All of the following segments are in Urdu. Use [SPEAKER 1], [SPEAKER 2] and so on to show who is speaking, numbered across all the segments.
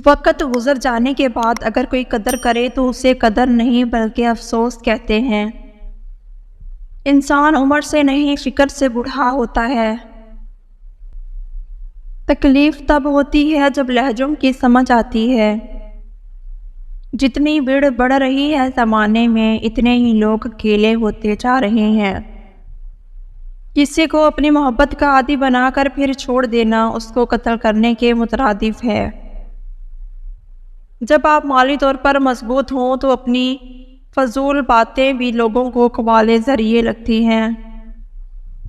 [SPEAKER 1] وقت گزر جانے کے بعد اگر کوئی قدر کرے تو اسے قدر نہیں بلکہ افسوس کہتے ہیں۔ انسان عمر سے نہیں فکر سے بوڑھا ہوتا ہے۔ تکلیف تب ہوتی ہے جب لہجوں کی سمجھ آتی ہے۔ جتنی بھیڑ بڑھ رہی ہے زمانے میں اتنے ہی لوگ اکیلے ہوتے جا رہے ہیں۔ کسی کو اپنی محبت کا عادی بنا کر پھر چھوڑ دینا اس کو قتل کرنے کے مترادف ہے۔ جب آپ مالی طور پر مضبوط ہوں تو اپنی فضول باتیں بھی لوگوں کو قبال ذریعے لگتی ہیں۔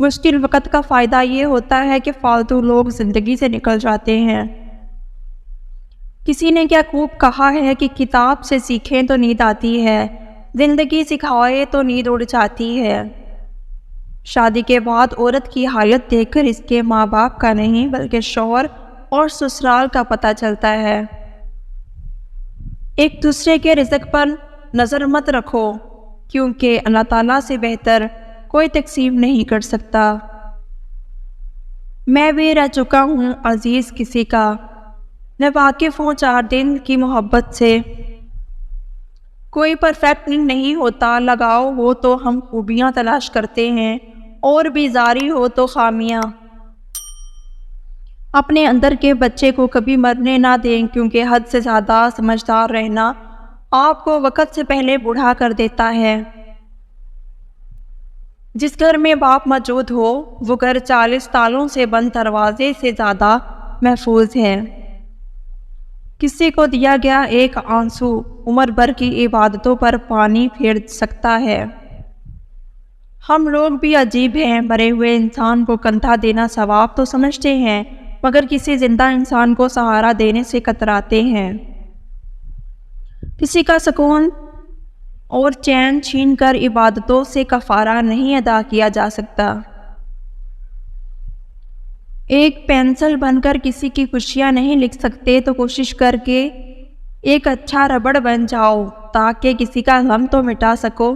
[SPEAKER 1] مشکل وقت کا فائدہ یہ ہوتا ہے کہ فالتو لوگ زندگی سے نکل جاتے ہیں۔ کسی نے کیا خوب کہا ہے کہ کتاب سے سیکھیں تو نیند آتی ہے، زندگی سکھائے تو نیند اڑ جاتی ہے۔ شادی کے بعد عورت کی حالت دیکھ کر اس کے ماں باپ کا نہیں بلکہ شوہر اور سسرال کا پتہ چلتا ہے۔ ایک دوسرے کے رزق پر نظر مت رکھو کیونکہ اللہ تعالیٰ سے بہتر کوئی تقسیم نہیں کر سکتا۔ میں بھی رہ چکا ہوں عزیز کسی کا، میں واقف ہوں 4 دن کی محبت سے۔ کوئی پرفیکٹ نہیں ہوتا، لگاؤ ہو تو ہم خوبیاں تلاش کرتے ہیں اور بیزاری ہو تو خامیاں۔ اپنے اندر کے بچے کو کبھی مرنے نہ دیں کیونکہ حد سے زیادہ سمجھدار رہنا آپ کو وقت سے پہلے بوڑھا کر دیتا ہے۔ جس گھر میں باپ موجود ہو وہ گھر 40 تالوں سے بند دروازے سے زیادہ محفوظ ہے۔ کسی کو دیا گیا ایک آنسو عمر بھر کی عبادتوں پر پانی پھیر سکتا ہے۔ ہم لوگ بھی عجیب ہیں، مرے ہوئے انسان کو کندھا دینا ثواب تو سمجھتے ہیں مگر کسی زندہ انسان کو سہارا دینے سے کتراتے ہیں۔ کسی کا سکون اور چین چھین کر عبادتوں سے کفارہ نہیں ادا کیا جا سکتا۔ ایک پینسل بن کر کسی کی خوشیاں نہیں لکھ سکتے تو کوشش کر کے ایک اچھا ربڑ بن جاؤ تاکہ کسی کا غم تو مٹا سکو۔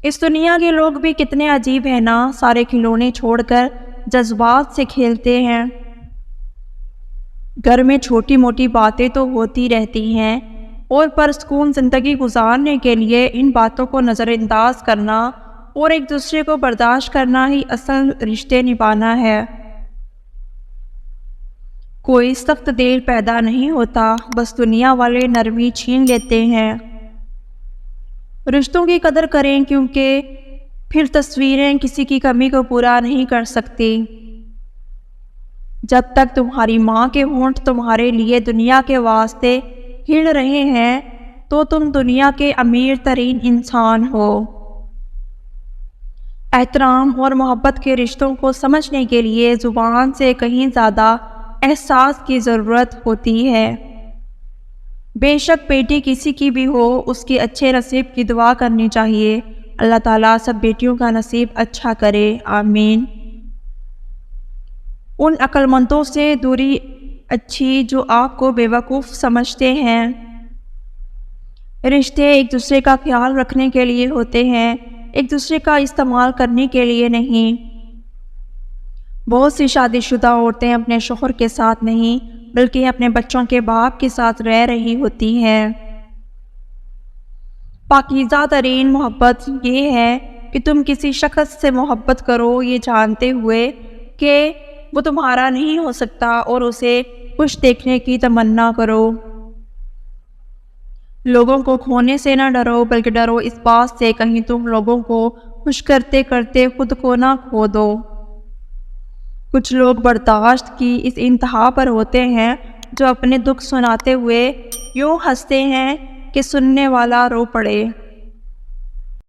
[SPEAKER 1] اس دنیا کے لوگ بھی کتنے عجیب ہیں نا، سارے کھلونے چھوڑ کر جذبات سے کھیلتے ہیں۔ گھر میں چھوٹی موٹی باتیں تو ہوتی رہتی ہیں اور پرسکون زندگی گزارنے کے لیے ان باتوں کو نظر انداز کرنا اور ایک دوسرے کو برداشت کرنا ہی اصل رشتے نبھانا ہے۔ کوئی سخت دل پیدا نہیں ہوتا، بس دنیا والے نرمی چھین لیتے ہیں۔ رشتوں کی قدر کریں کیونکہ پھر تصویریں کسی کی کمی کو پورا نہیں کر سکتی۔ جب تک تمہاری ماں کے ہونٹ تمہارے لیے دنیا کے واسطے ہل رہے ہیں تو تم دنیا کے امیر ترین انسان ہو۔ احترام اور محبت کے رشتوں کو سمجھنے کے لیے زبان سے کہیں زیادہ احساس کی ضرورت ہوتی ہے۔ بے شک بیٹی کسی کی بھی ہو اس کی اچھے نصیب کی دعا کرنی چاہیے۔ اللہ تعالیٰ سب بیٹیوں کا نصیب اچھا کرے، آمین۔ ان عقل مندوں سے دوری اچھی جو آپ کو بے وقوف سمجھتے ہیں۔ رشتے ایک دوسرے کا خیال رکھنے کے لیے ہوتے ہیں، ایک دوسرے کا استعمال کرنے کے لیے نہیں۔ بہت سی شادی شدہ عورتیں اپنے شوہر کے ساتھ نہیں بلکہ اپنے بچوں کے باپ کے ساتھ رہ رہی ہوتی ہیں۔ پاکیزہ ترین محبت یہ ہے کہ تم کسی شخص سے محبت کرو یہ جانتے ہوئے کہ وہ تمہارا نہیں ہو سکتا اور اسے خوش دیکھنے کی تمنا کرو۔ لوگوں کو کھونے سے نہ ڈرو بلکہ ڈرو اس بات سے کہیں تم لوگوں کو خوش کرتے کرتے خود کو نہ کھو دو۔ کچھ لوگ برداشت کی اس انتہا پر ہوتے ہیں جو اپنے دکھ سناتے ہوئے یوں ہنستے ہیں کہ سننے والا رو پڑے۔